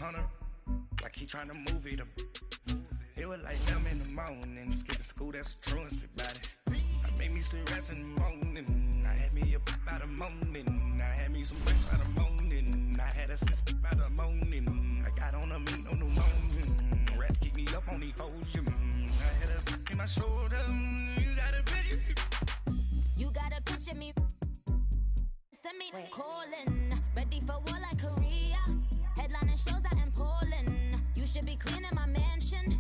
hunter, like he trying to move it up. It was like them in the morning, skipping school, that's a truancy about it. I made me some rest in the morning, I had me a pop out of morning, I had me some breakfast out of morning, I had a six pop out of morning, I got on a meat on the morning, rats keep me up on the podium, I had a in my shoulder, you got a picture. You got a picture me, send me calling, ready for war like Korea, headlining shows out in Poland, you should be cleaning my mansion.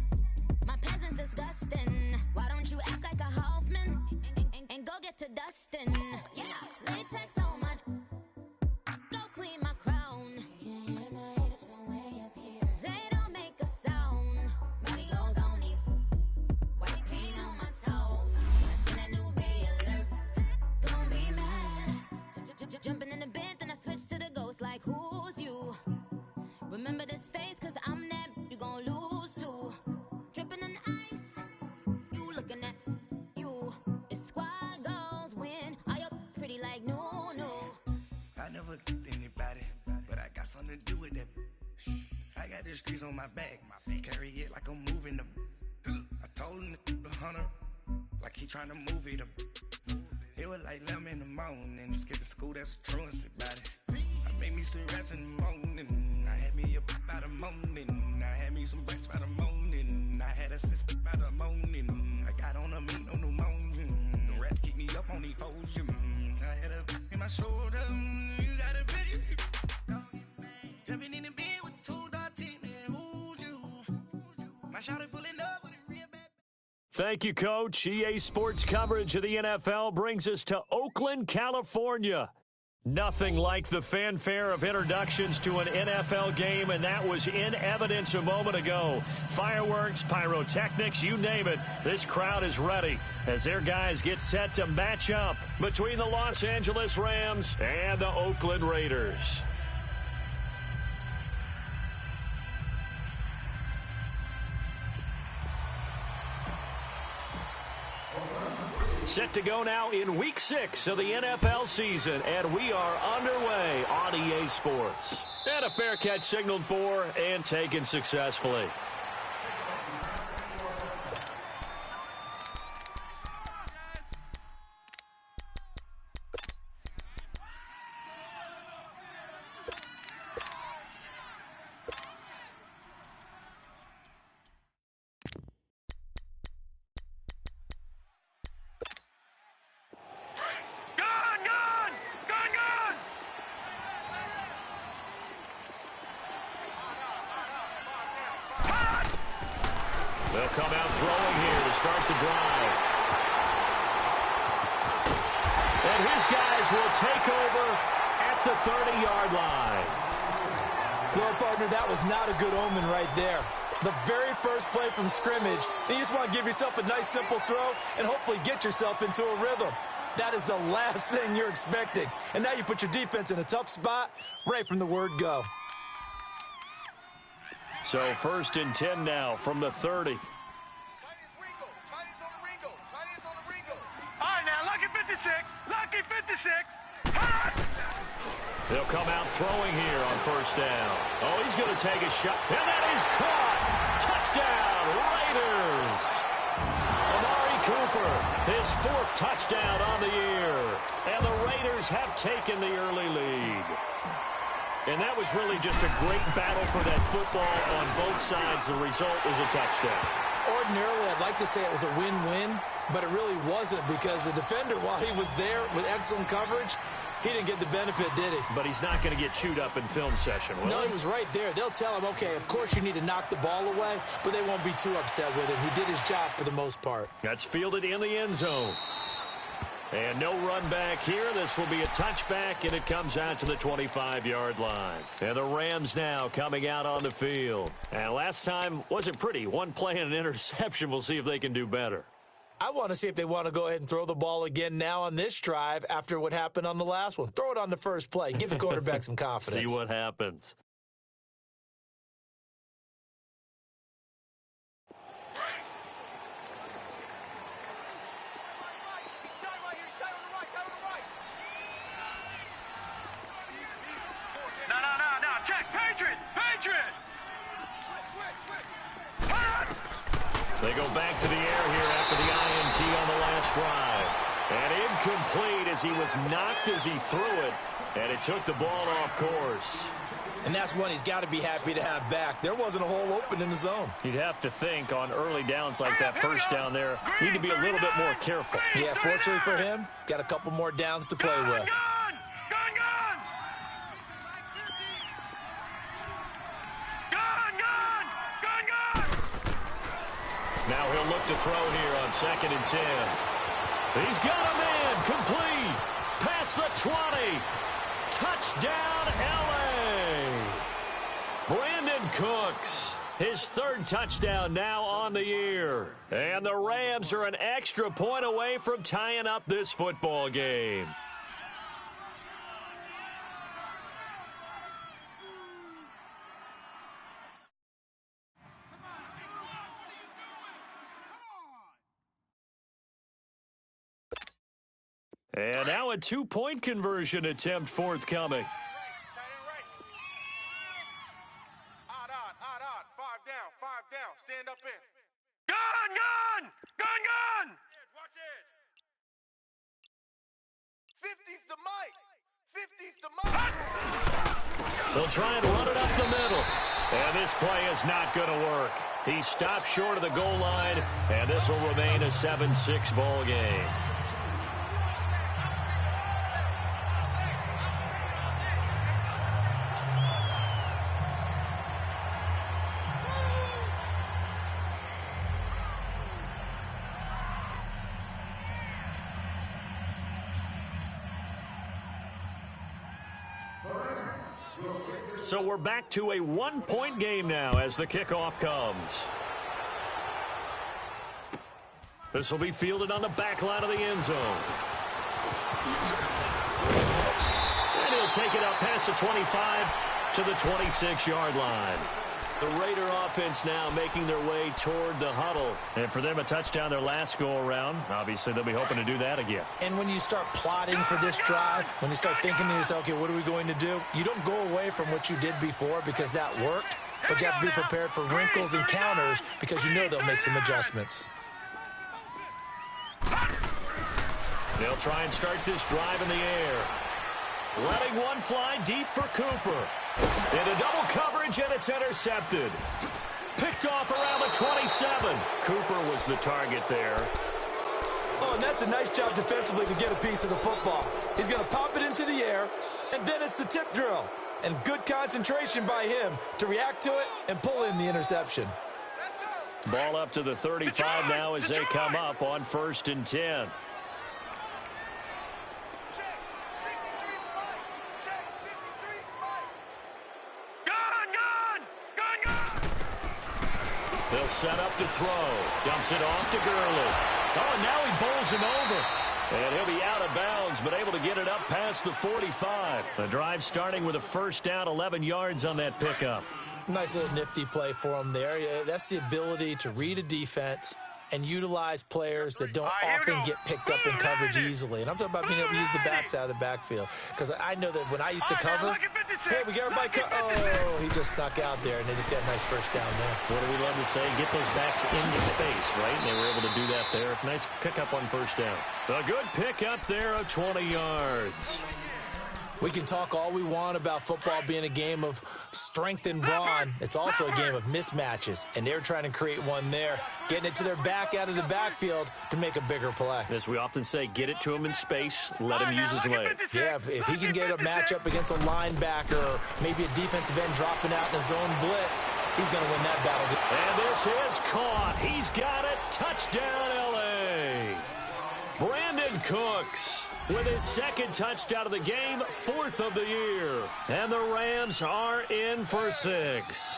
My peasant's disgusting. Why don't you act like a Hoffman and go get to dustin'? Yeah, latex on my. Go clean my crown. Can't hear my haters from way up here. They don't make a sound. Body goes on these. White paint on my toes. I seen a new bay alert. Gonna be mad. Jumping in the bed, then I switch to the ghost like who's you? Remember this face, cause I'm that you gon' lose too. Dripping in ice, you looking at you. It's squad goals win. Are you pretty like no? I never get anybody, but I got something to do with that. I got the streets on my back, carry it like I'm moving them. I told him the hunter, like he trying to move it up. It was like them in the morning, skipping school, that's a truancy about it. I made me some rest in the morning, I had me a pop out of morning, I had me some breakfast out of morning, I had a six pop out of morning, I got on a meat on the morning, the rats keep me up on the podium, I had a in my shoulder, you got a picture. Jumping in the bed with two dark teeth, man, who's you? My shawty pulling up with a real bad. Thank you, Coach. EA Sports coverage of the NFL brings us to Oakland, California. Nothing like the fanfare of introductions to an NFL game, and that was in evidence a moment ago. Fireworks, pyrotechnics, you name it. This crowd is ready as their guys get set to match up between the Los Angeles Rams and the Oakland Raiders. Set to go now in Week 6 of the NFL season, and we are underway on EA Sports. And a fair catch signaled for and taken successfully. They'll come out throwing here to start the drive. And his guys will take over at the 30-yard line. Well, partner, that was not a good omen right there. The very first play from scrimmage, you just want to give yourself a nice, simple throw and hopefully get yourself into a rhythm. That is the last thing you're expecting. And now you put your defense in a tough spot right from the word go. So 1st and 10 now from the 30. All right, now, lucky 56. Lucky 56. They'll come out throwing here on 1st down. Oh, he's going to take a shot. And that is caught. Touchdown, Raiders. Amari Cooper, his 4th touchdown on the year. And the Raiders have taken the early lead. And that was really just a great battle for that football on both sides. The result is a touchdown. Ordinarily, I'd like to say it was a win-win, but it really wasn't because the defender, while he was there with excellent coverage, he didn't get the benefit, did he? But he's not going to get chewed up in film session, will No, he? he was right there. They'll tell him, okay, of course you need to knock the ball away, but they won't be too upset with him. He did his job for the most part. That's fielded in the end zone. And no run back here. This will be a touchback, and it comes out to the 25-yard line. And the Rams now coming out on the field. And last time wasn't pretty. One play and an interception. We'll see if they can do better. I want to see if they want to go ahead and throw the ball again now on this drive after what happened on the last one. Throw it on the first play. Give the quarterback some confidence. See what happens. No. Check. Patriot. They go back to the air here after the INT on the last drive. And incomplete as he was knocked as he threw it. And it took the ball off course. And that's one he's got to be happy to have back. There wasn't a hole open in the zone. You'd have to think on early downs like that first down there, need to be a little bit more careful. Yeah, fortunately for him, got a couple more downs to play with. Now he'll look to throw here on 2nd and 10. He's got a man complete. Past the 20. Touchdown, L.A. Brandon Cooks, his 3rd touchdown now on the year. And the Rams are an extra point away from tying up this football game. And now a 2-point conversion attempt forthcoming. Five down. Stand up in. Gun! Watch edge. 50's the mic. They'll try and run it up the middle. And this play is not going to work. He stopped short of the goal line, and this will remain a 7-6 ball game. So we're back to a 1-point game now as the kickoff comes. This will be fielded on the back line of the end zone. And he'll take it up past the 25 to the 26-yard line. The Raider offense now making their way toward the huddle. And for them, a touchdown their last go-around. Obviously, they'll be hoping to do that again. And when you start plotting for this drive, when you start thinking to yourself, okay, what are we going to do? You don't go away from what you did before because that worked, but you have to be prepared for wrinkles and counters because you know they'll make some adjustments. They'll try and start this drive in the air. Letting one fly deep for Cooper. Into double coverage, and it's intercepted. Picked off around the 27. Cooper was the target there. Oh, and that's a nice job defensively to get a piece of the football. He's going to pop it into the air, and then it's the tip drill. And good concentration by him to react to it and pull in the interception. Ball up to the 35 now as they come up on 1st and 10. They'll set up to throw. Dumps it off to Gurley. Oh, and now he bowls him over. And he'll be out of bounds, but able to get it up past the 45. The drive starting with a 1st down, 11 yards on that pickup. Nice little nifty play for him there. Yeah, that's the ability to read a defense and utilize players that don't often get picked up in coverage easily. And I'm talking about being able to use the backside of the backfield. Because I know that when I used to cover, hey, we got everybody oh, he just snuck out there, and they just got a nice 1st down there. What do we love to say? Get those backs into space, right? And they were able to do that there. Nice pickup on 1st down. A good pickup there of 20 yards. We can talk all we want about football being a game of strength and brawn. It's also a game of mismatches, and they're trying to create one there, getting it to their back out of the backfield to make a bigger play. As we often say, get it to him in space, let him use his legs. Yeah, if he can get a matchup against a linebacker or maybe a defensive end dropping out in a zone blitz, he's going to win that battle. And this is caught. He's got it. Touchdown, L.A. Brandon Cooks with his 2nd touchdown of the game, 4th of the year. And the Rams are in for 6.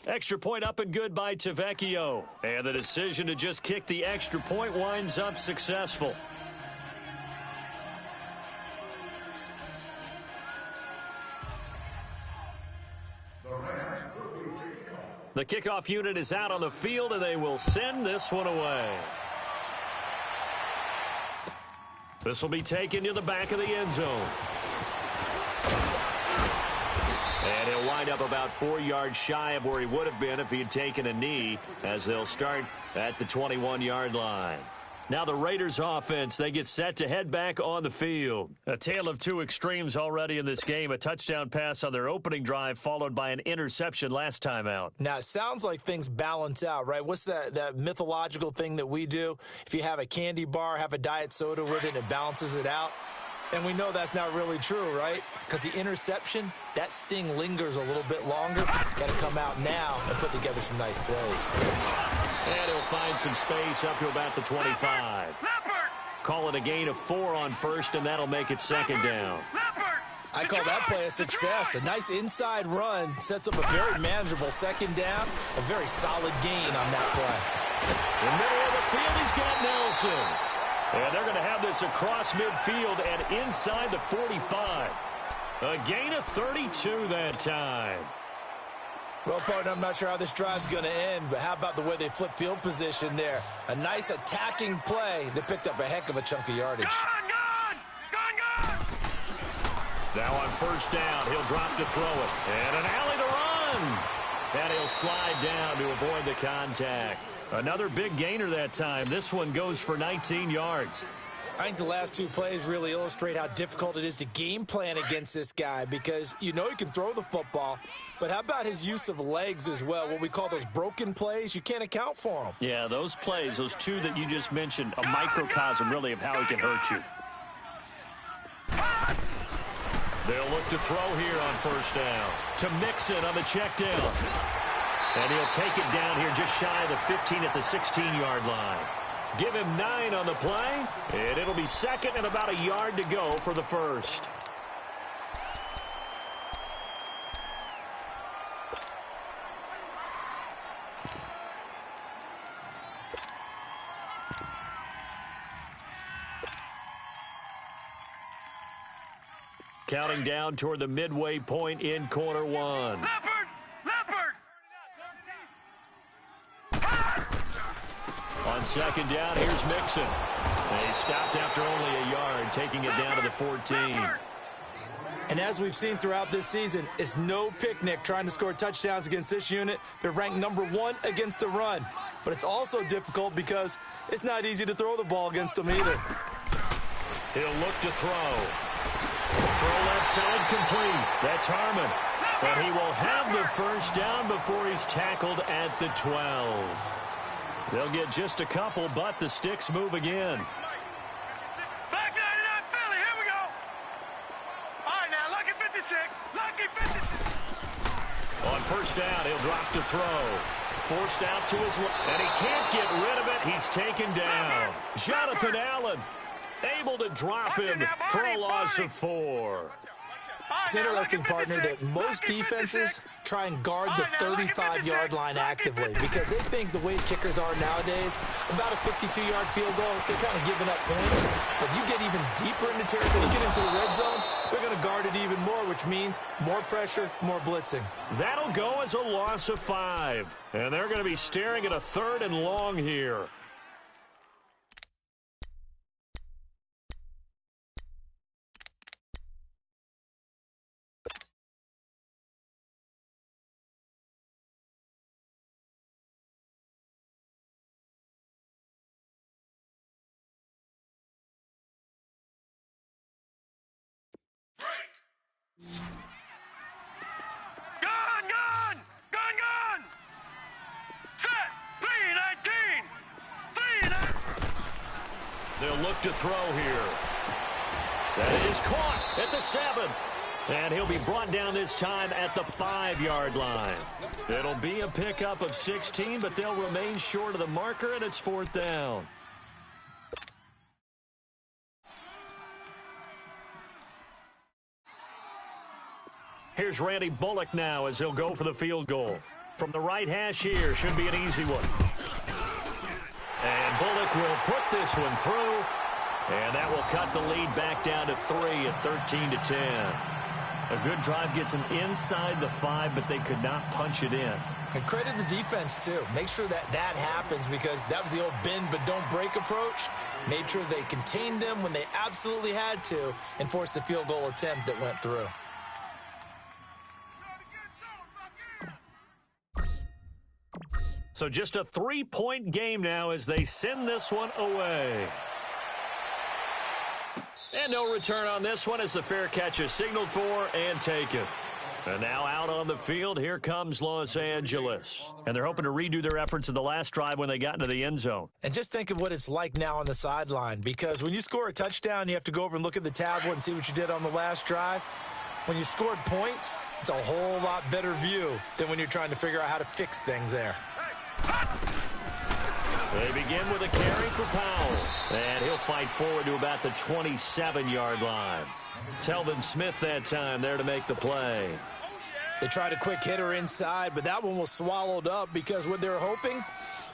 Extra point up and good by Fat6oi. And the decision to just kick the extra point winds up successful. The kickoff unit is out on the field, and they will send this one away. This will be taken to the back of the end zone. And he'll wind up about 4 yards shy of where he would have been if he had taken a knee, as they'll start at the 21-yard line. Now the Raiders offense, they get set to head back on the field. A tale of two extremes already in this game. A touchdown pass on their opening drive followed by an interception last time out. Now, it sounds like things balance out, right? What's that mythological thing that we do? If you have a candy bar, have a diet soda with it, it balances it out. And we know that's not really true, right? Because the interception, that sting lingers a little bit longer. Got to come out now and put together some nice plays. And he'll find some space up to about the 25. Call it a gain of 4 on first, and that'll make it second down. I call that play a success. A nice inside run sets up a very manageable second down. A very solid gain on that play. In the middle of the field, he's got Nelson. And they're going to have this across midfield and inside the 45. A gain of 32 that time. Well, partner, I'm not sure how this drive's going to end, but how about the way they flip field position there? A nice attacking play that picked up a heck of a chunk of yardage. Gone! Now on first down, he'll drop to throw it. And an alley to run. And he'll slide down to avoid the contact. Another big gainer that time. This one goes for 19 yards. I think the last two plays really illustrate how difficult it is to game plan against this guy, because you know he can throw the football, but how about his use of legs as well? What we call those broken plays, you can't account for them. Yeah, those plays, those two that you just mentioned, a microcosm really of how he can hurt you. They'll look to throw here on first down. To Mixon on the check down. And he'll take it down here just shy of the 15 at the 16-yard line. Give him 9 on the play, and it'll be second and about a yard to go for the first. Counting down toward the midway point in quarter one. Leopard! On second down, here's Mixon. And he stopped after only a yard, taking it down to the 14. And as we've seen throughout this season, it's no picnic trying to score touchdowns against this unit. They're ranked #1 against the run. But it's also difficult because it's not easy to throw the ball against them either. He'll look to throw. Throw left side complete. That's Harmon. But he will have the first down before he's tackled at the 12. They'll get just a couple, but the sticks move again. Back 99 Philly, here we go. All right, now, lucky 56. Lucky 56. On first down, he'll drop to throw. Forced out to his left, and he can't get rid of it. He's taken down. Jonathan Allen able to drop him for a loss of 4. It's interesting, partner, that most defenses try and guard the 35-yard line actively because they think the way kickers are nowadays, about a 52-yard field goal, they're kind of giving up points. But you get even deeper into territory, you get into the red zone, they're going to guard it even more, which means more pressure, more blitzing. That'll go as a loss of 5. And they're going to be staring at a 3rd and long here. Gone! Set! 3-19! They'll look to throw here. That is caught at the 7. And he'll be brought down this time at the 5-yard line. It'll be a pickup of 16, but they'll remain short of the marker, and it's 4th down. Here's Randy Bullock now as he'll go for the field goal. From the right hash here, should be an easy one. And Bullock will put this one through, and that will cut the lead back down to 3 at 13-10. A good drive gets them inside the 5, but they could not punch it in. And credit the defense, too. Make sure that that happens because that was the old bend but don't break approach. Made sure they contained them when they absolutely had to and forced the field goal attempt that went through. So just a 3-point game now as they send this one away. And no return on this one as the fair catch is signaled for and taken. And now out on the field, here comes Los Angeles. And they're hoping to redo their efforts in the last drive when they got into the end zone. And just think of what it's like now on the sideline, because when you score a touchdown, you have to go over and look at the tablet and see what you did on the last drive. When you scored points, it's a whole lot better view than when you're trying to figure out how to fix things there. They begin with a carry for Powell. And he'll fight forward to about the 27-yard line. Telvin Smith that time there to make the play. They tried a quick hitter inside, but that one was swallowed up because what they're hoping,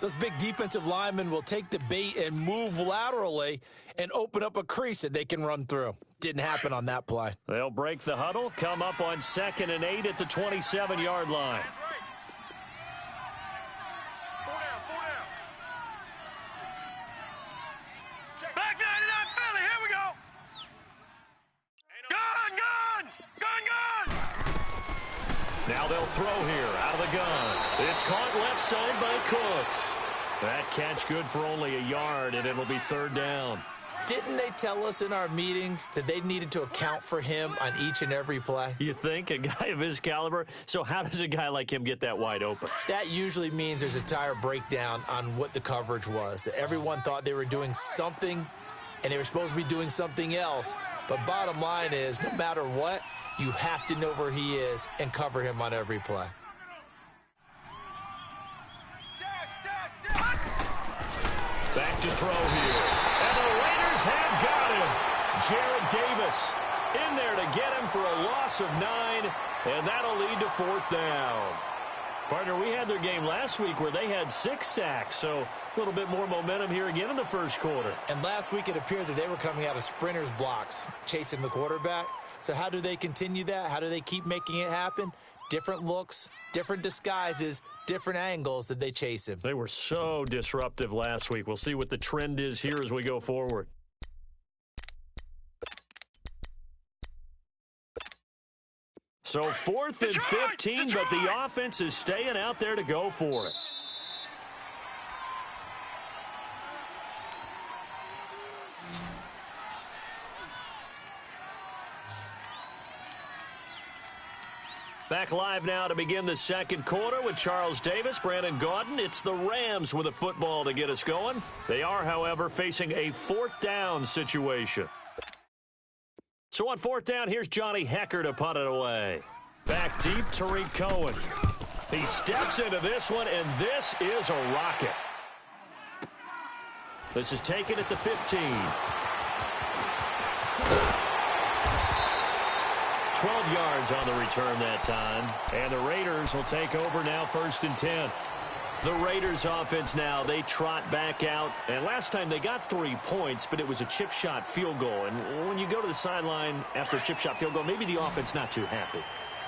those big defensive linemen will take the bait and move laterally and open up a crease that they can run through. Didn't happen on that play. They'll break the huddle, come up on 2nd and 8 at the 27-yard line. Back 99 Philly, here we go. Gun! Now they'll throw here out of the gun. It's caught left side by Cooks. That catch good for only a yard, and it'll be 3rd down. Didn't they tell us in our meetings that they needed to account for him on each and every play? You think? A guy of his caliber? So how does a guy like him get that wide open? That usually means there's a tire breakdown on what the coverage was. Everyone thought they were doing something, and they were supposed to be doing something else. But bottom line is, no matter what, you have to know where he is and cover him on every play. Back to throw here. And the Raiders have got him. Jared Davis in there to get him for a loss of 9, and that'll lead to 4th down. Partner, we had their game last week where they had 6 sacks, so a little bit more momentum here again in the first quarter. And last week it appeared that they were coming out of sprinters blocks, chasing the quarterback. So how do they continue that? How do they keep making it happen? Different looks, different disguises, different angles that they chase him. They were so disruptive last week. We'll see what the trend is here as we go forward. So 4th and 15, but the offense is staying out there to go for it. Back live now to begin the second quarter with Charles Davis, Brandon Gaudin. It's the Rams with a football to get us going. They are, however, facing a 4th down situation. So on 4th down, here's Johnny Hecker to punt it away. Back deep, Tariq Cohen. He steps into this one, and this is a rocket. This is taken at the 15. 12 yards on the return that time. And the Raiders will take over now 1st and 10. The Raiders offense now, they trot back out. And last time they got 3 points, but it was a chip shot field goal. And when you go to the sideline after a chip shot field goal, maybe the offense not too happy.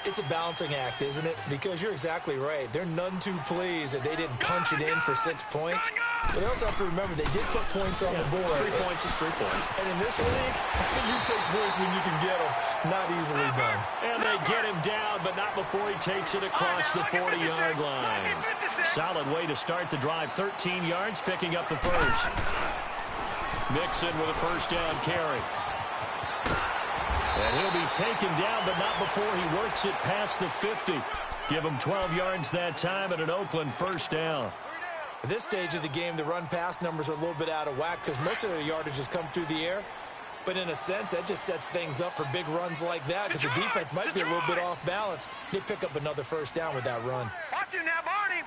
It's a balancing act, isn't it? Because you're exactly right. They're none too pleased that they didn't punch it in for 6 points. But they also have to remember they did put points on the board. 3 points is 3 points. And in this league, you take points when you can get them. Not easily done. And they get him down, but not before he takes it across the 40-yard line. Solid way to start the drive. 13 yards, picking up the first. Mixon with a 1st down carry. And he'll be taken down, but not before he works it past the 50. Give him 12 yards that time and an Oakland 1st down. At this stage of the game, the run-pass numbers are a little bit out of whack because most of the yardage has come through the air. But in a sense, that just sets things up for big runs like that because the defense might be a little bit off balance. They pick up another 1st down with that run. Watch him now, Barney!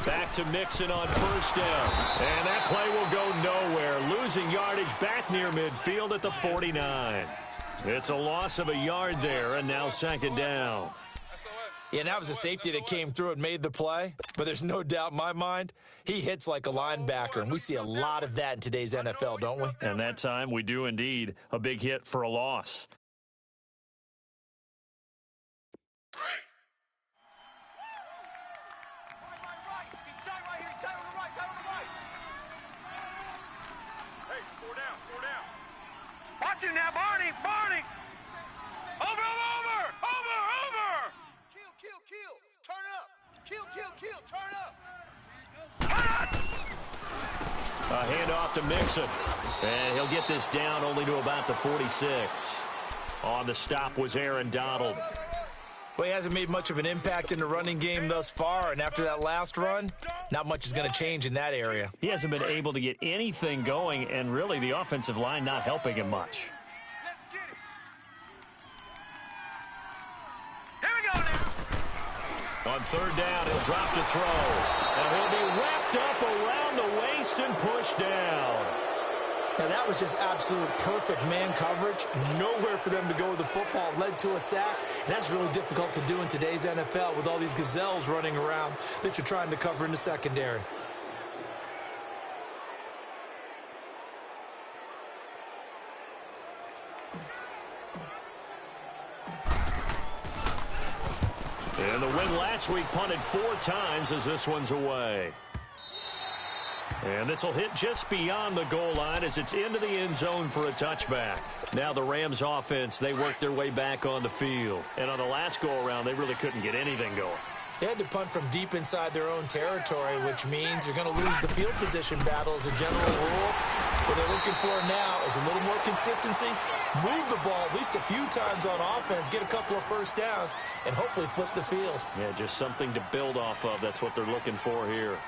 Back to Mixon on 1st down. And that play will go nowhere. Losing yardage back near midfield at the 49. It's a loss of a yard there, and now 2nd down. Yeah, and that was a safety that came through and made the play. But there's no doubt in my mind, he hits like a linebacker. And we see a lot of that in today's NFL, don't we? And that time we do indeed. A big hit for a loss. tight on the right, tight on the right. Hey, four down, four down. Watch him now, Barney, Barney. Over, over, over, over. Kill, kill, kill. Turn up. Kill, kill, kill. Turn up. A handoff to Mixon. And he'll get this down only to about the 46. On the stop was Aaron Donald. Well, he hasn't made much of an impact in the running game thus far, and after that last run, not much is going to change in that area. He hasn't been able to get anything going, and really the offensive line not helping him much. Let's get it. Here we go now. On third down, he'll drop to throw. And he'll be wrapped up around the waist and pushed down. Now, that was just absolute perfect man coverage. Nowhere for them to go with the football. Led to a sack. And that's really difficult to do in today's NFL with all these gazelles running around that you're trying to cover in the secondary. And the win last week punted 4 times as this one's away. And this will hit just beyond the goal line as it's into the end zone for a touchback. Now the Rams offense, they worked their way back on the field. And on the last go-around, they really couldn't get anything going. They had to punt from deep inside their own territory, which means you're going to lose the field position battle as a general rule. What they're looking for now is a little more consistency, move the ball at least a few times on offense, get a couple of first downs, and hopefully flip the field. Yeah, just something to build off of. That's what they're looking for here.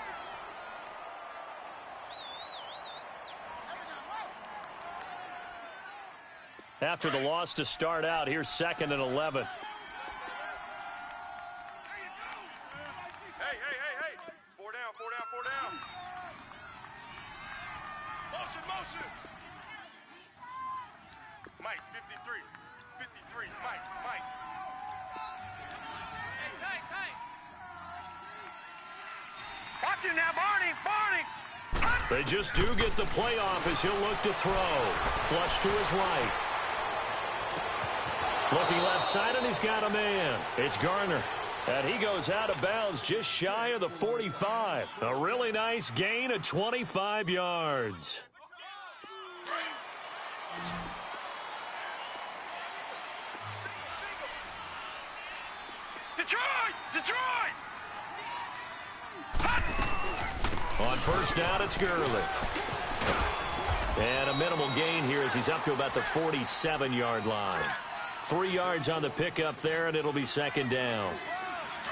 After the loss to start out, here's 2nd and 11. Hey, hey, hey, hey. Four down, four down, four down. Motion, motion. Mike, 53. 53, Mike, Mike. Hey, tight, tight. Watch him now, Barney, Barney. They just do get the playoff as he'll look to throw. Flush to his right. Looking left side, and he's got a man. It's Garner. And he goes out of bounds just shy of the 45. A really nice gain of 25 yards. Detroit! Detroit! On first down, it's Gurley. And a minimal gain here as he's up to about the 47-yard line. 3 yards on the pickup there, and it'll be 2nd down.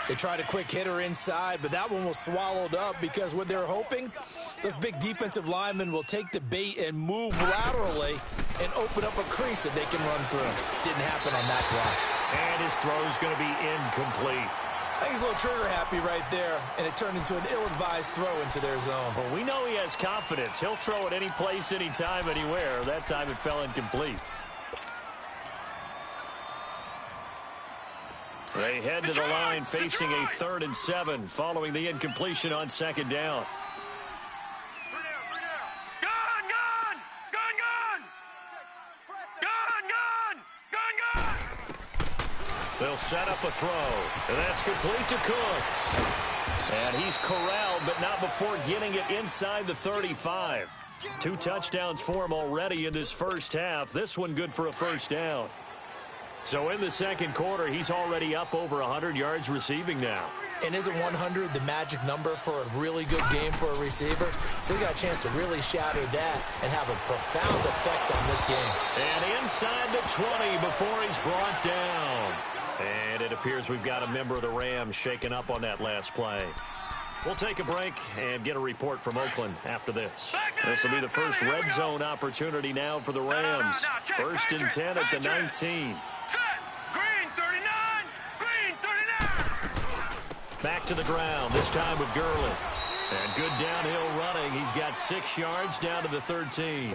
They tried a quick hitter inside, but that one was swallowed up because what they're hoping, those big defensive linemen will take the bait and move laterally and open up a crease that they can run through. Didn't happen on that play. And his throw's going to be incomplete. I think he's a little trigger happy right there, and it turned into an ill-advised throw into their zone. Well, we know he has confidence. He'll throw it any place, anytime, anywhere. That time it fell incomplete. They head to the line facing a 3rd and 7 following the incompletion on 2nd down. 3 down, 3 down. Gun, gun! Gun, gun! Gun, gun! Gun, gun! They'll set up a throw, and that's complete to Cooks. And he's corralled, but not before getting it inside the 35. 2 touchdowns for him already in this first half. This one good for a first down. So in the second quarter, he's already up over 100 yards receiving now. And isn't 100 the magic number for a really good game for a receiver? So he got a chance to really shatter that and have a profound effect on this game. And inside the 20 before he's brought down. And it appears we've got a member of the Rams shaken up on that last play. We'll take a break and get a report from Oakland after this. This will be the first red zone opportunity now for the Rams. 1st and 10 at the 19. Set! Green 39! Green 39! Back to the ground, this time with Gurley. And good downhill running. He's got 6 yards down to the 13.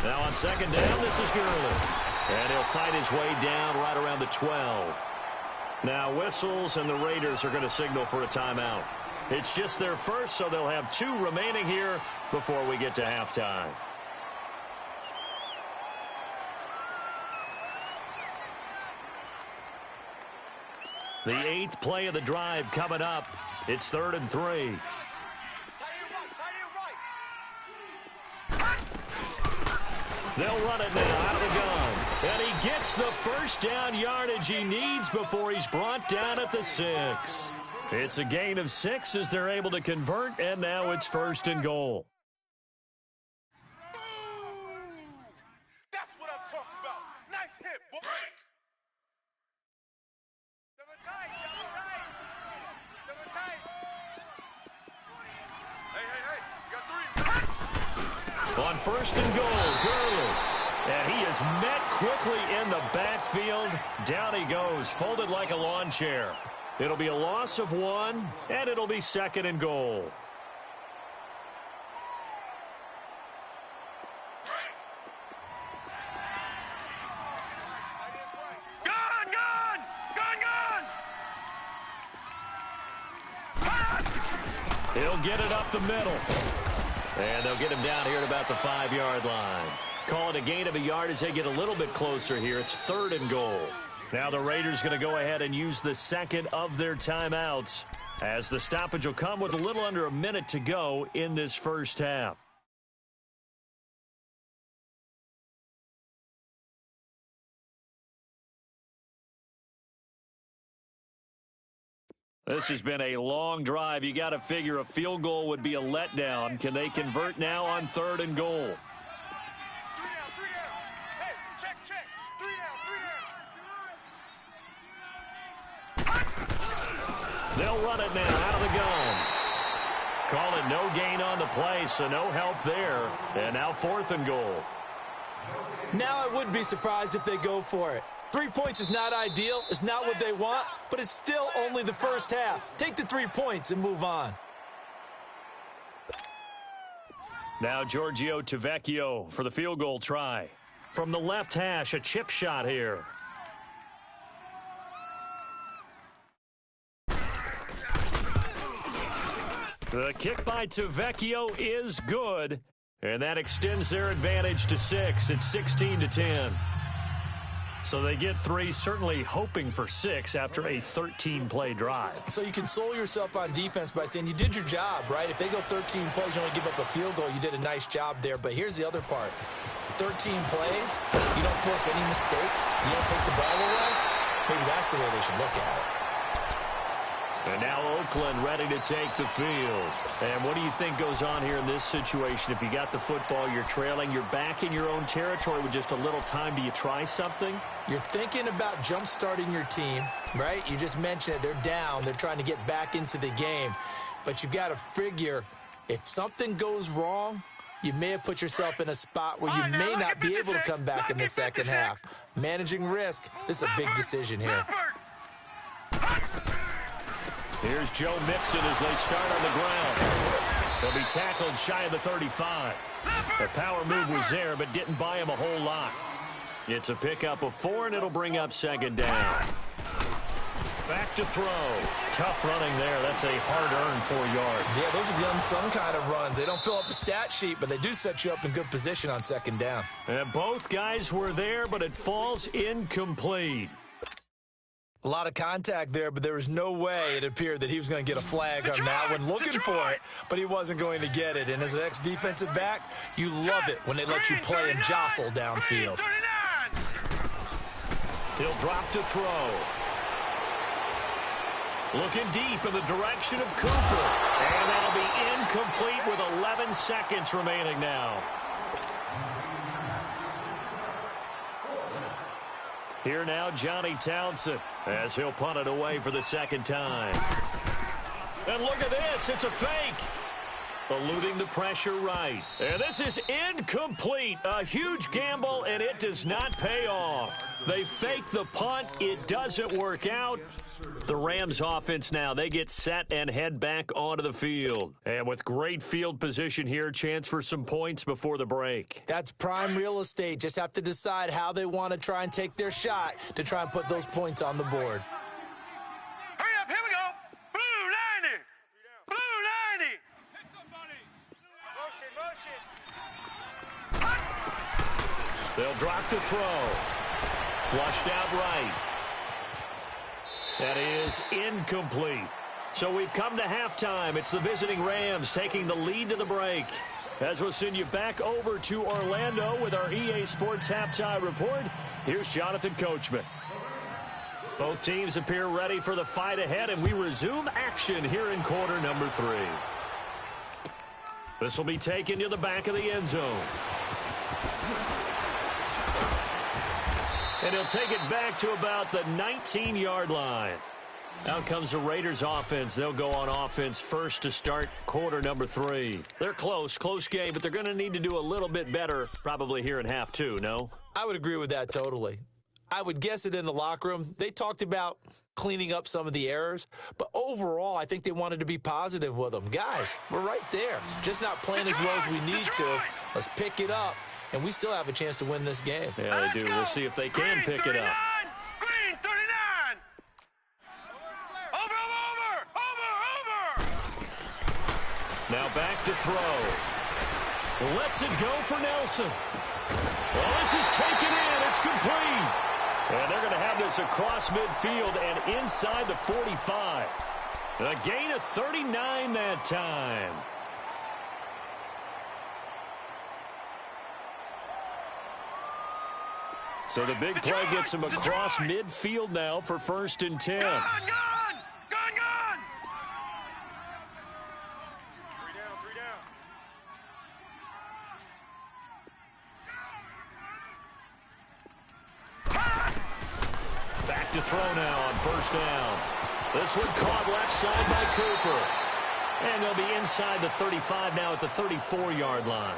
Now on second down, this is Gurley. And he'll fight his way down right around the 12. Now whistles, and the Raiders are going to signal for a timeout. It's just their first, so they'll have 2 remaining here before we get to halftime. The 8th play of the drive coming up. It's 3rd and 3. They'll run it now out of the gun. And he gets the first down yardage he needs before he's brought down at the 6. It's a gain of 6 as they're able to convert, and now it's 1st and goal. That's what I'm talking about. Nice hit, boy. Double tight. Hey. You got 3. On 1st and goal, Gurley. And he is met quickly in the backfield. Down he goes, folded like a lawn chair. It'll be a loss of 1, and it'll be 2nd and goal. He'll get it up the middle. And they'll get him down here at about the 5-yard line. Call it a gain of a yard as they get a little bit closer here. It's 3rd and goal. Now the Raiders going to go ahead and use the 2nd of their timeouts, as the stoppage will come with a little under a minute to go in this first half. This has been a long drive. You got to figure a field goal would be a letdown. Can they convert now on 3rd and goal? 3 down. Hey, check. 3 down. They'll run it now out of the gun. Call it no gain on the play, so no help there. And now 4th and goal. Now I would be surprised if they go for it. 3 points is not ideal. It's not what they want, but it's still only the first half. Take the 3 points and move on. Now Giorgio Tavecchio for the field goal try. From the left hash, a chip shot here. The kick by Tavecchio is good, and that extends their advantage to 6. It's 16-10. So they get 3, certainly hoping for 6 after a 13-play drive. So you console yourself on defense by saying you did your job, right? If they go 13 plays, you only give up a field goal, you did a nice job there. But here's the other part. 13 plays, you don't force any mistakes, you don't take the ball away. Maybe that's the way they should look at it. And now Oakland ready to take the field. And what do you think goes on here in this situation? If you got the football, you're trailing, you're back in your own territory with just a little time. Do you try something? You're thinking about jump-starting your team, right? You just mentioned it. They're down. They're trying to get back into the game. But you've got to figure, if something goes wrong, you may have put yourself in a spot where you may not be able to come back in the second half. Managing risk, this is a big decision here. Here's Joe Mixon as they start on the ground. They'll be tackled shy of the 35. The power move was there, but didn't buy him a whole lot. It's a pickup of 4, and it'll bring up 2nd down. Back to throw. Tough running there. That's a hard-earned 4 yards. Yeah, those are the unsung kind of runs. They don't fill up the stat sheet, but they do set you up in good position on 2nd down. And both guys were there, but it falls incomplete. A lot of contact there, but there was no way it appeared that he was going to get a flag on that one. Looking for it, but he wasn't going to get it. And as an ex-defensive back, you love it when they let you play and jostle downfield. He'll drop to throw. Looking deep in the direction of Cooper. And that'll be incomplete with 11 seconds remaining now. Here now, Johnny Townsend, as he'll punt it away for the 2nd time. And look at this, it's a fake. Eluding the pressure right. And this is incomplete. A huge gamble, and it does not pay off. They fake the punt. It doesn't work out. The Rams offense now, they get set and head back onto the field. And with great field position here, chance for some points before the break. That's prime real estate. Just have to decide how they want to try and take their shot to try and put those points on the board. Hurry up, here we go. Blue 90. Blue 90. Hit somebody. Motion. They'll drop the throw. Flushed out right. That is incomplete. So we've come to halftime. It's the visiting Rams taking the lead to the break. As we'll send you back over to Orlando with our EA Sports Halftime Report, here's Jonathan Coachman. Both teams appear ready for the fight ahead, and we resume action here in quarter number 3. This will be taken to the back of the end zone. And he'll take it back to about the 19-yard line. Out comes the Raiders offense. They'll go on offense first to start quarter number 3. They're close game, but they're going to need to do a little bit better probably here in half 2, no? I would agree with that totally. I would guess it in the locker room. They talked about cleaning up some of the errors, but overall, I think they wanted to be positive with them. Guys, we're right there. Just not playing as well as we need to. Let's pick it up. And we still have a chance to win this game. Yeah, they do. We'll see if they can pick it up. Green 39. Over. Now back to throw. Lets it go for Nelson. Well, this is taken in. It's complete. And they're going to have this across midfield and inside the 45. A gain of 39 that time. So the big play gets him across midfield now for 1st and 10. Gone. 3 down. Back to throw now on 1st down. This one caught left side by Cooper. And they'll be inside the 35 now at the 34-yard line.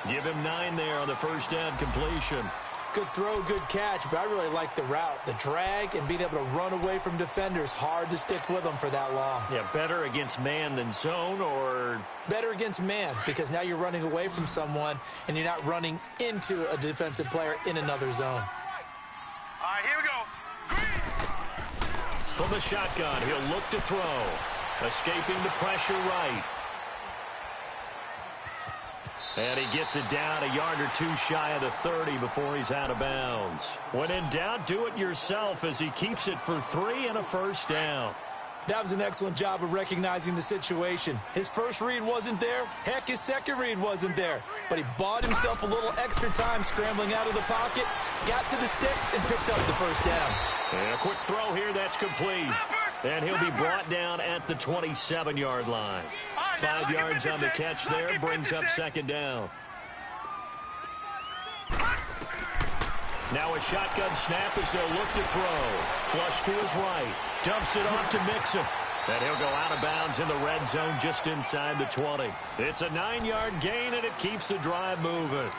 Give him 9 there on the 1st down completion. Good throw, good catch, but I really like the route. The drag and being able to run away from defenders. Hard to stick with them for that long. Yeah, better against man than zone, or? Better against man, because now you're running away from someone and you're not running into a defensive player in another zone. All right, here we go. Green. From the shotgun, he'll look to throw. Escaping the pressure right. And he gets it down a yard or 2 shy of the 30 before he's out of bounds. When in doubt, do it yourself as he keeps it for 3 and a 1st down. That was an excellent job of recognizing the situation. His first read wasn't there. Heck, his second read wasn't there. But he bought himself a little extra time scrambling out of the pocket, got to the sticks, and picked up the 1st down. And a quick throw here, that's complete. And he'll be brought down at the 27-yard line. 5 yards on the catch there, brings up 2nd down. Now a shotgun snap as they'll look to throw. Flush to his right. Dumps it off to Mixon. And he'll go out of bounds in the red zone just inside the 20. It's a 9-yard gain, and it keeps the drive moving.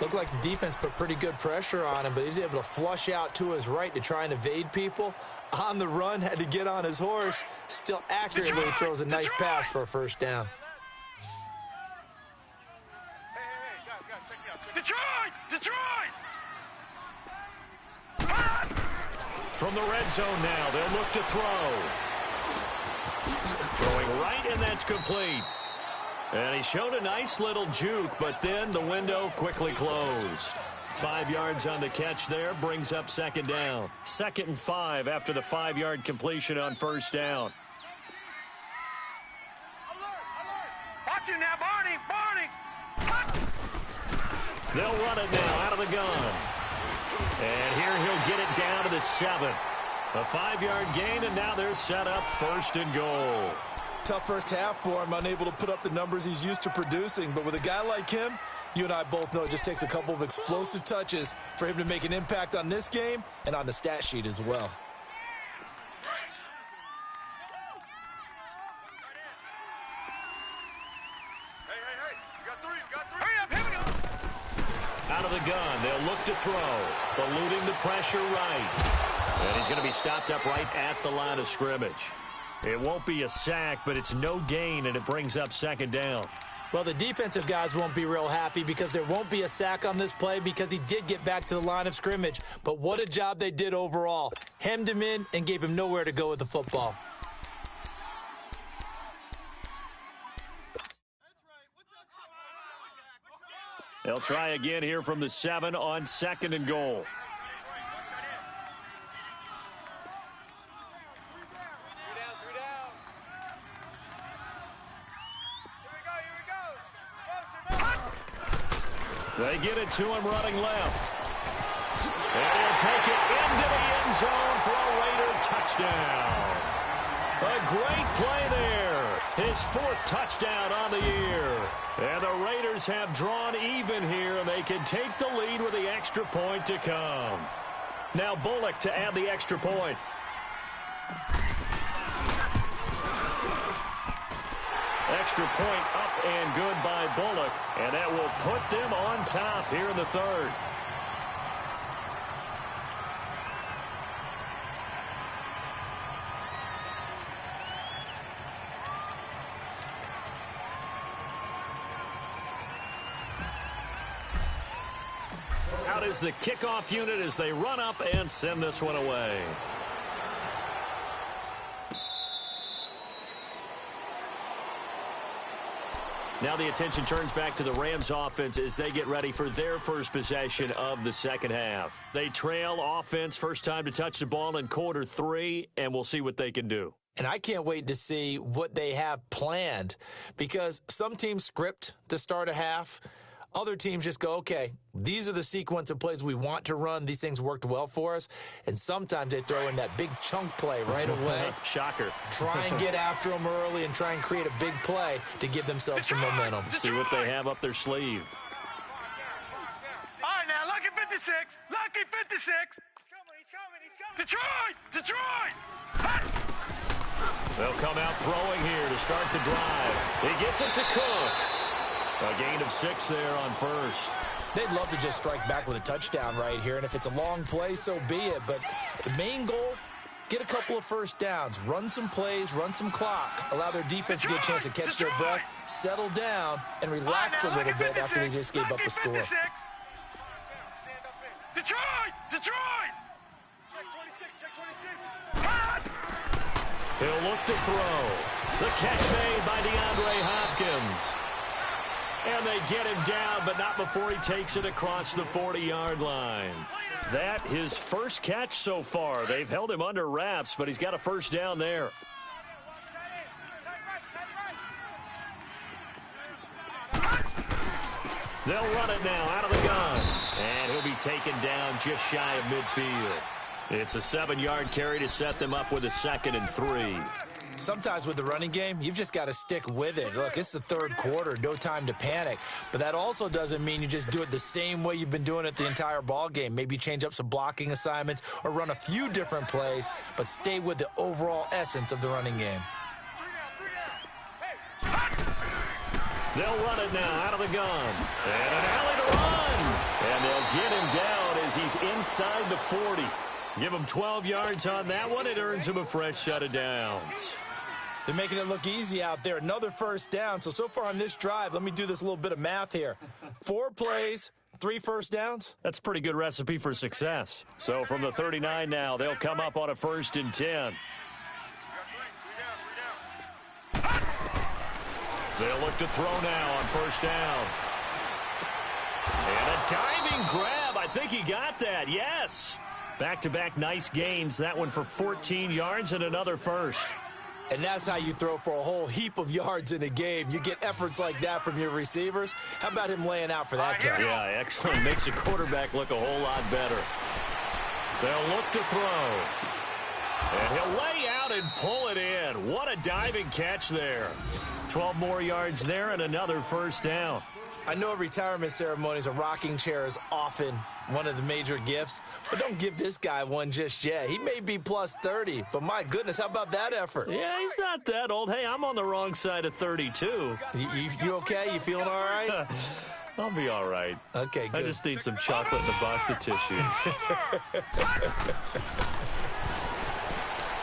Looked like the defense put pretty good pressure on him, but he's able to flush out to his right to try and evade people. On the run, had to get on his horse. Still accurately throws a nice pass for a 1st down. Hey, guys, check me out. Detroit! From the red zone now, they'll look to throw. Throwing right, and that's complete. And he showed a nice little juke, but then the window quickly closed. 5 yards on the catch there, brings up 2nd down. 2nd and 5 after the 5-yard completion on 1st down. Alert! Watch it now, Barney! They'll run it now out of the gun. And here he'll get it down to the 7. A 5-yard gain, and now they're set up 1st and goal. Tough first half for him, unable to put up the numbers he's used to producing. But with a guy like him, you and I both know it just takes a couple of explosive touches for him to make an impact on this game and on the stat sheet as well. Out of the gun, they'll look to throw. Eluding the pressure right. And he's going to be stopped up right at the line of scrimmage. It won't be a sack, but it's no gain, and it brings up second down. Well, the defensive guys won't be real happy because there won't be a sack on this play because he did get back to the line of scrimmage. But what a job they did overall. Hemmed him in and gave him nowhere to go with the football. They'll try again here from the 7 on 2nd and goal. They get it to him running left. And he'll take it into the end zone for a Raider touchdown. A great play there. His 4th touchdown on the year. And the Raiders have drawn even here, and they can take the lead with the extra point to come. Now Bullock to add the extra point. Extra point up and good by Bullock, and that will put them on top here in the 3rd. Out is the kickoff unit as they run up and send this one away. Now the attention turns back to the Rams offense as they get ready for their first possession of the second half. They trail offense, first time to touch the ball in quarter 3, and we'll see what they can do. And I can't wait to see what they have planned because some teams script to start a half. Other teams just go, okay, these are the sequence of plays we want to run. These things worked well for us. And sometimes they throw in that big chunk play right away. Shocker. Try and get after them early and try and create a big play to give themselves some momentum. See what they have up their sleeve. All right, now, lucky 56. Lucky 56. He's coming. Detroit. They'll come out throwing here to start the drive. He gets it to Cooks. A gain of 6 there on first. They'd love to just strike back with a touchdown right here, and if it's a long play, so be it. But the main goal, get a couple of first downs, run some plays, run some clock, allow their defense to get a chance to catch their breath, settle down, and relax a little bit after they just gave up a score. Detroit! Check 26. He'll look to throw. The catch made by DeAndre Hopkins. And they get him down, but not before he takes it across the 40-yard line. That his first catch so far. They've held him under wraps, but he's got a first down there. They'll run it now out of the gun. And he'll be taken down just shy of midfield. It's a 7-yard carry to set them up with a 2nd and 3. Sometimes with the running game, you've just got to stick with it. Look, it's the 3rd quarter, no time to panic. But that also doesn't mean you just do it the same way you've been doing it the entire ball game. Maybe change up some blocking assignments or run a few different plays, but stay with the overall essence of the running game. They'll run it now out of the gun. And an alley to run. And they'll get him down as he's inside the 40. Give him 12 yards on that one. It earns him a fresh set of downs. They're making it look easy out there. Another first down. So far on this drive, let me do this little bit of math here. 4 plays, 3 first downs. That's a pretty good recipe for success. So from the 39 now, they'll come up on a 1st and 10. They'll look to throw now on 1st down. And a diving grab. I think he got that. Yes. Back-to-back nice gains. That one for 14 yards and another first. And that's how you throw for a whole heap of yards in a game. You get efforts like that from your receivers. How about him laying out for that catch? Yeah, excellent. Makes the quarterback look a whole lot better. They'll look to throw. And he'll lay out and pull it in. What a diving catch there. 12 more yards there and another first down. I know retirement ceremonies, a rocking chair is often one of the major gifts, but don't give this guy one just yet. He may be plus 30, but my goodness, how about that effort? Yeah, he's not that old. Hey, I'm on the wrong side of 32. You okay? You feeling all right? I'll be all right. Okay, good. I just need some chocolate and a box of tissues.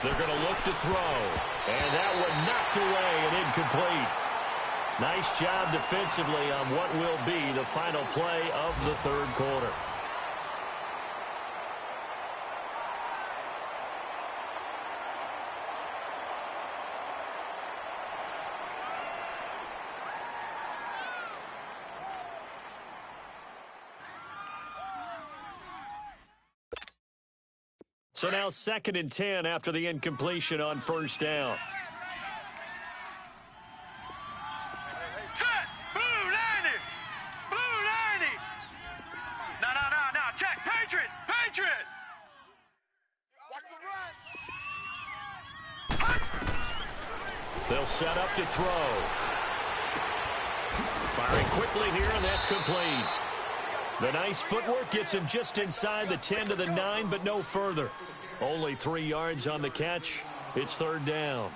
They're going to look to throw. And that one knocked away and incomplete. Nice job defensively on what will be the final play of the third quarter. So now 2nd and 10 after the incompletion on first down. Set! Blue 90! Blue 90! No. Check! Patriot! Patriot! Watch the run! They'll set up to throw. Firing quickly here, and that's complete. The nice footwork gets him just inside the 10 to the 9, but no further. Only 3 yards on the catch. It's third down.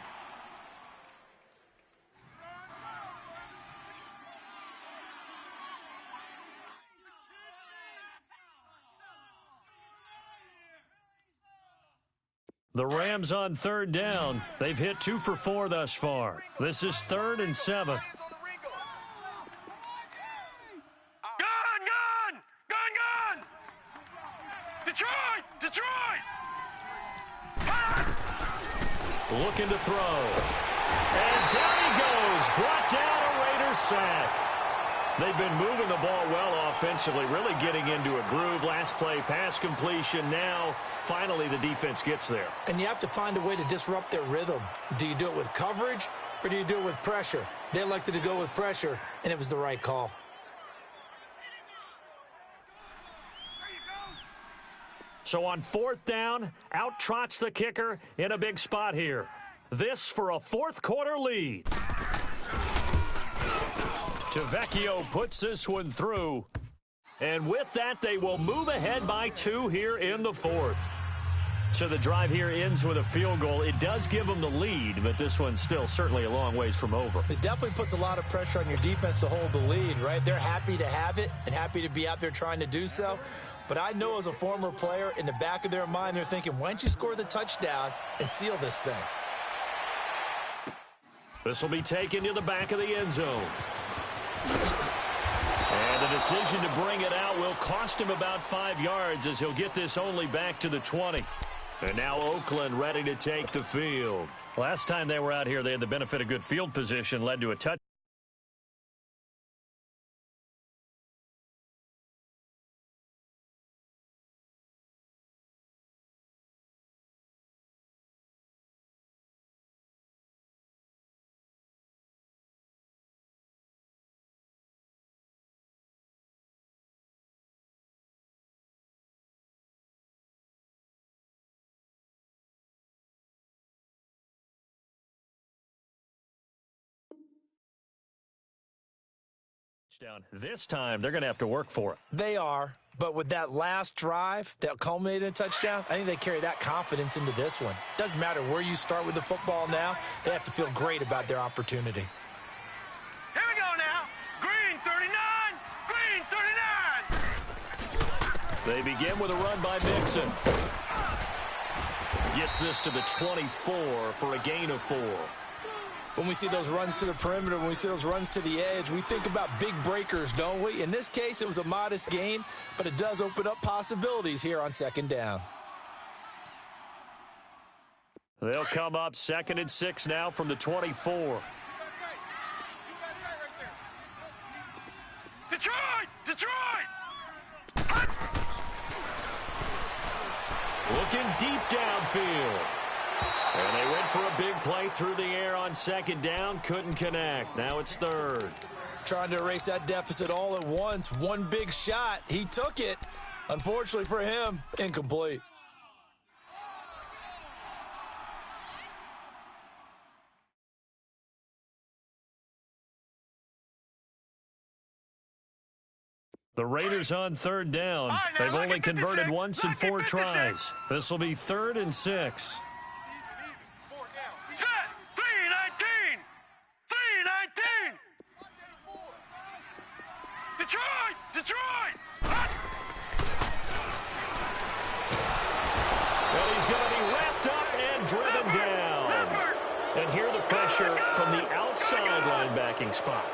The Rams on third down. They've hit 2 for 4 thus far. This is 3rd and 7. Gun! Detroit! Looking to throw. And down he goes. Brought down a Raiders sack. They've been moving the ball well offensively, really getting into a groove. Last play, pass completion. Now, finally, the defense gets there. And you have to find a way to disrupt their rhythm. Do you do it with coverage or do you do it with pressure? They elected to go with pressure, and it was the right call. So on 4th down, out trots the kicker in a big spot here. This for a 4th quarter lead. Tavecchio puts this one through. And with that, they will move ahead by 2 here in the 4th. So the drive here ends with a field goal. It does give them the lead, but this one's still certainly a long ways from over. It definitely puts a lot of pressure on your defense to hold the lead, right? They're happy to have it and happy to be out there trying to do so. But I know as a former player, in the back of their mind, they're thinking, why don't you score the touchdown and seal this thing? This will be taken to the back of the end zone. And the decision to bring it out will cost him about 5 yards as he'll get this only back to the 20. And now Oakland ready to take the field. Last time they were out here, they had the benefit of good field position, led to a touchdown. This time, they're going to have to work for it. They are, but with that last drive that culminated in a touchdown, I think they carry that confidence into this one. Doesn't matter where you start with the football now, they have to feel great about their opportunity. Here we go now. Green 39. Green 39. They begin with a run by Mixon. Gets this to the 24 for a gain of 4. When we see those runs to the perimeter, when we see those runs to the edge, we think about big breakers, don't we? In this case, it was a modest gain, but it does open up possibilities here on 2nd down. They'll come up 2nd and 6 now from the 24. Detroit! Looking deep downfield. And they went for a big play through the air on 2nd down. Couldn't connect. Now it's 3rd. Trying to erase that deficit all at once. One big shot. He took it. Unfortunately for him, incomplete. The Raiders on 3rd down. Right, now, They've only converted once in 4 tries. This will be 3rd and 6. Set! 319! 319! Detroit! And here the pressure from the outside linebacking spot.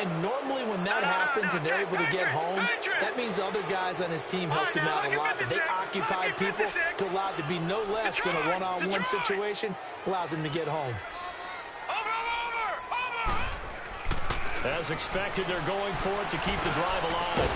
And normally when that happens and they're able to get home, that means the other guys on his team helped him out a lot. But they occupied people to allow it to be no less than a one-on-one situation, allows him to get home. As expected, they're going for it to keep the drive alive.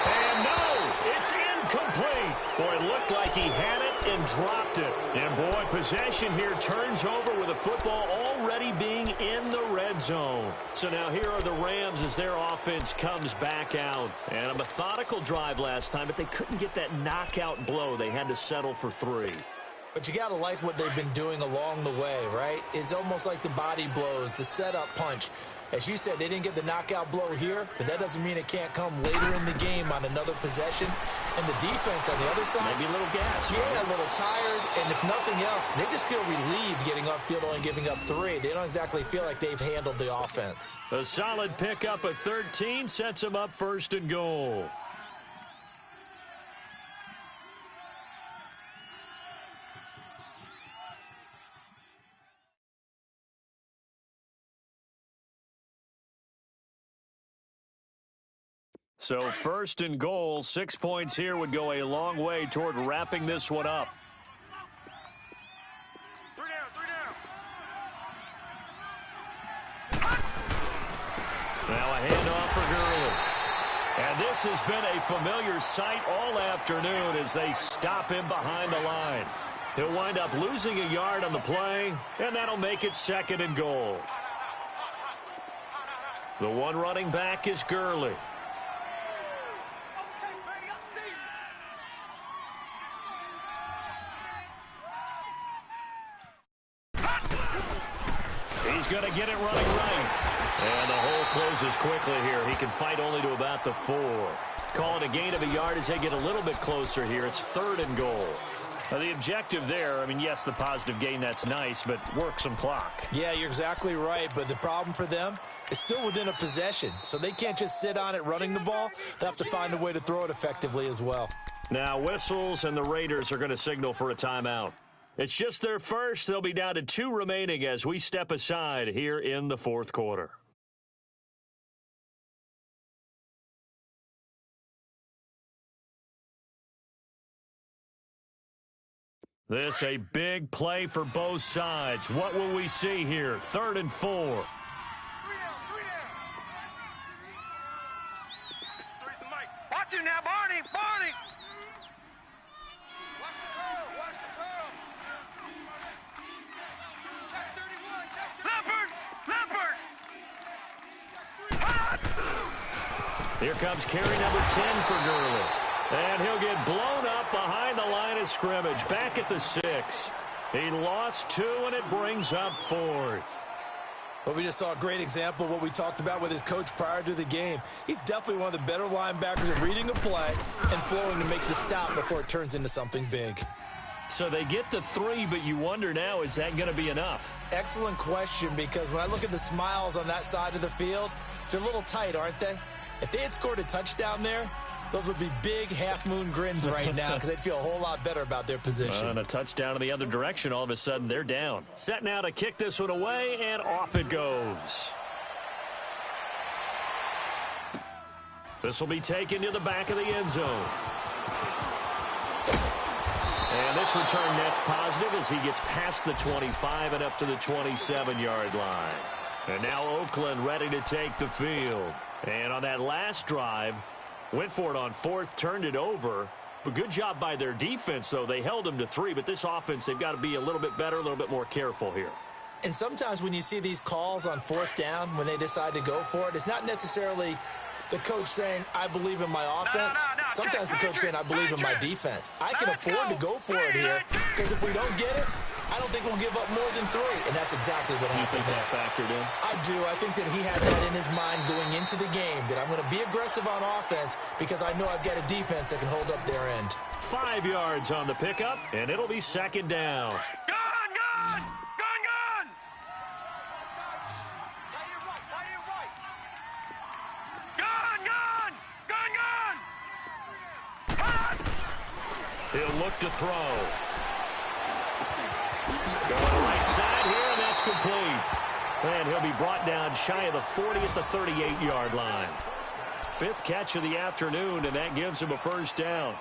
And no, it's incomplete. Boy, it looked like he had it and dropped it. And boy, possession here turns over with the football already being in the red zone. So now here are the Rams as their offense comes back out. And a methodical drive last time, but they couldn't get that knockout blow. They had to settle for 3. But you got to like what they've been doing along the way, right? It's almost like the body blows, the setup punch. As you said, they didn't get the knockout blow here, but that doesn't mean it can't come later in the game on another possession. And the defense on the other side, maybe a little gas. Yeah, a little tired. And if nothing else, they just feel relieved getting upfield, only giving up 3. They don't exactly feel like they've handled the offense. A solid pickup of 13 sets them up 1st and goal. So 1st and goal, 6 points here would go a long way toward wrapping this one up. 3 down. Now a handoff for Gurley. And this has been a familiar sight all afternoon as they stop him behind the line. He'll wind up losing a yard on the play, and that'll make it 2nd and goal. The one running back is Gurley. He's going to get it running right. And the hole closes quickly here. He can fight only to about the 4. Call it a gain of a yard as they get a little bit closer here. It's 3rd and goal. Now the objective there, I mean, yes, the positive gain, that's nice, but work some clock. Yeah, you're exactly right. But the problem for them is still within a possession. So they can't just sit on it running the ball. They have to find a way to throw it effectively as well. Now whistles, and the Raiders are going to signal for a timeout. It's just their first. They'll be down to 2 remaining as we step aside here in the 4th quarter. This a big play for both sides. What will we see here? 3rd and 4. 3 down. 3's the mic. Watch you now, Barney. Watch the curl. Check 31. Leopard. Here comes carry number 10 for Gurley. And he'll get blown up behind the line of scrimmage. Back at the 6. He lost 2, and it brings up 4th. Well, we just saw a great example of what we talked about with his coach prior to the game. He's definitely one of the better linebackers at reading a play and flowing to make the stop before it turns into something big. So they get the 3, but you wonder now, is that going to be enough? Excellent question, because when I look at the smiles on that side of the field, they're a little tight, aren't they? If they had scored a touchdown there, those would be big half-moon grins right now because they'd feel a whole lot better about their position. And a touchdown in the other direction, all of a sudden they're down. Set now to kick this one away, and off it goes. This will be taken to the back of the end zone. And this return net's positive as he gets past the 25 and up to the 27-yard line. And now Oakland ready to take the field. And on that last drive, went for it on 4th, turned it over. But good job by their defense, though. They held them to 3, but this offense, they've got to be a little bit better, a little bit more careful here. And sometimes when you see these calls on 4th down, when they decide to go for it, it's not necessarily the coach saying, I believe in my offense. No. Sometimes the coach saying, I believe in my defense. I can afford to go for it here because if we don't get it, I don't think we'll give up more than 3. And that's exactly what happened. You think that factored in? I do. I think that he had that in his mind going into the game, that I'm going to be aggressive on offense because I know I've got a defense that can hold up their end. 5 yards on the pickup, and it'll be 2nd down. Gun! He'll look to throw. Going right side here, and that's complete. And he'll be brought down shy of the 40 at the 38-yard line. 5th catch of the afternoon, and that gives him a first down.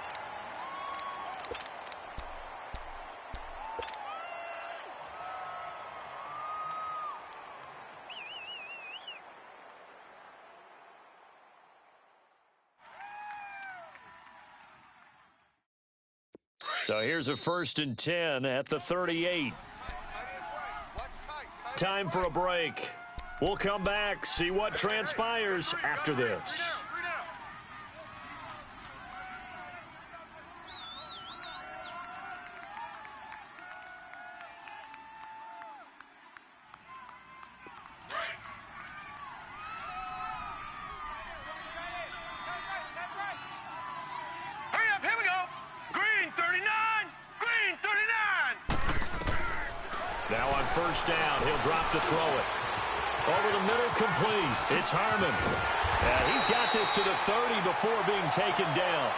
So here's a 1st and 10 at the 38. Time for a break. We'll come back, see what transpires after this. Now on 1st down, he'll drop to throw it. Over the middle, complete. It's Harmon. And he's got this to the 30 before being taken down.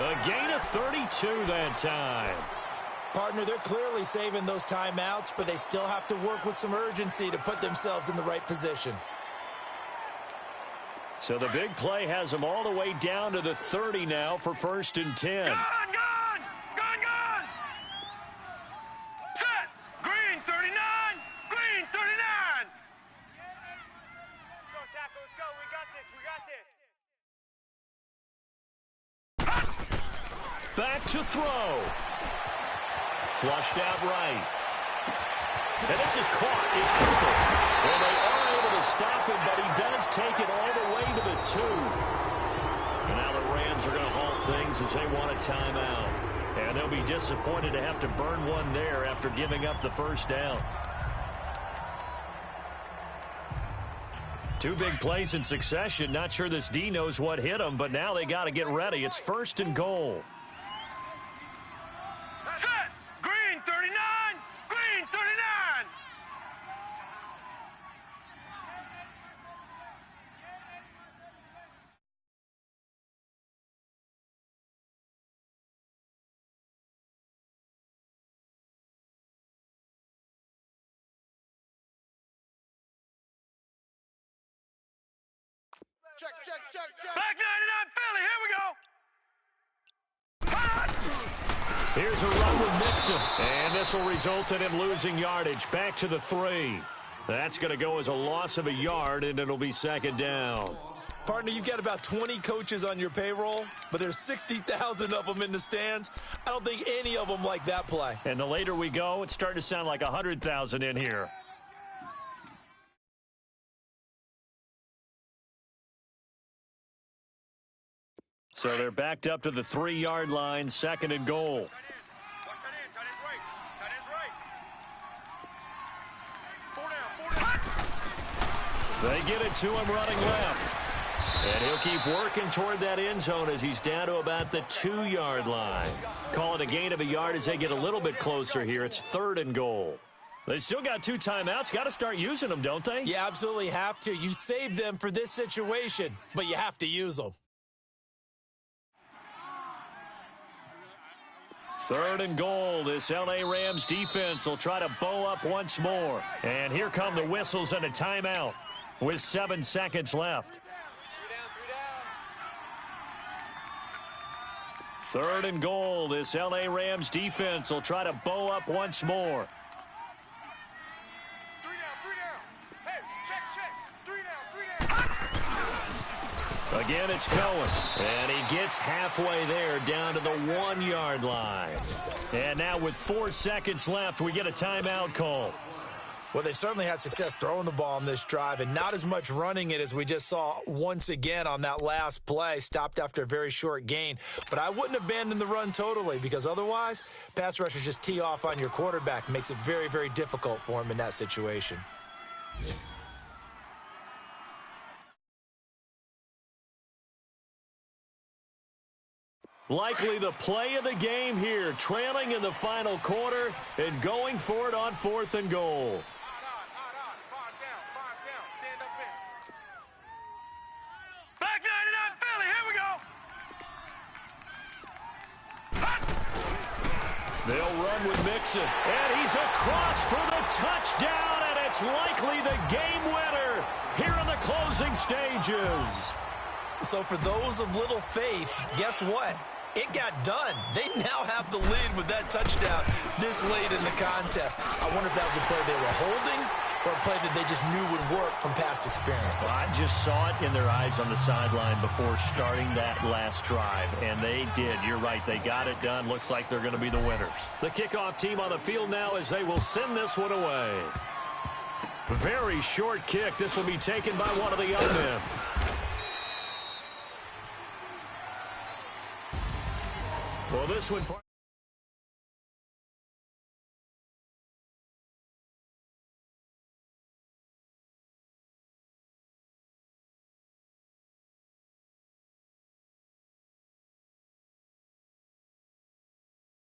A gain of 32 that time. Partner, they're clearly saving those timeouts, but they still have to work with some urgency to put themselves in the right position. So the big play has them all the way down to the 30 now for 1st and 10. Gone! Set! Green 39! Green 39! Let's go, tackle, let's go. We got this, Back to throw. Flushed out right. And this is caught. It's Cooper. And they are able to stop him, but he does take it all the way to the 2. And now the Rams are going to halt things as they want a timeout. And they'll be disappointed to have to burn one there after giving up the 1st down. 2 big plays in succession. Not sure this D knows what hit him, but now they got to get ready. It's 1st and goal. Set! Green 39! Green 39! Check. Back 99 Philly, here we go. Here's a run with Mixon. And this will result in him losing yardage. Back to the 3. That's going to go as a loss of a yard, and it'll be 2nd down. Partner, you've got about 20 coaches on your payroll, but there's 60,000 of them in the stands. I don't think any of them like that play. And the later we go, it's starting to sound like 100,000 in here. So they're backed up to the 3-yard line, 2nd and goal. They get it to him running left. And he'll keep working toward that end zone as he's down to about the 2-yard line. Call it a gain of a yard as they get a little bit closer here. It's 3rd and goal. They still got 2 timeouts. Got to start using them, don't they? You absolutely have to. You saved them for this situation, but you have to use them. 3rd and goal. This L.A. Rams defense will try to bow up once more. And here come the whistles and a timeout with 7 seconds left. 3rd and goal. This L.A. Rams defense will try to bow up once more. 3 down. Hey, check. 3 down. Again, it's Cohen. And he gets halfway there down to the 1-yard line. And now with 4 seconds left, we get a timeout call. Well, they've certainly had success throwing the ball on this drive and not as much running it as we just saw once again on that last play. Stopped after a very short gain. But I wouldn't abandon the run totally because otherwise, pass rushers just tee off on your quarterback. Makes it very, very difficult for him in that situation. Likely the play of the game here, trailing in the final quarter and going for it on 4th and goal. Five down. Stand up in. Back 99 Philly, here we go. They'll run with Mixon, and he's across for the touchdown, and it's likely the game winner here in the closing stages. So for those of little faith, guess what? It got done. They now have the lead with that touchdown this late in the contest. I wonder if that was a play they were holding or a play that they just knew would work from past experience. Well, I just saw it in their eyes on the sideline before starting that last drive, and they did. You're right. They got it done. Looks like they're going to be the winners. The kickoff team on the field now as they will send this one away. Very short kick. This will be taken by one of the young men. Well, this one...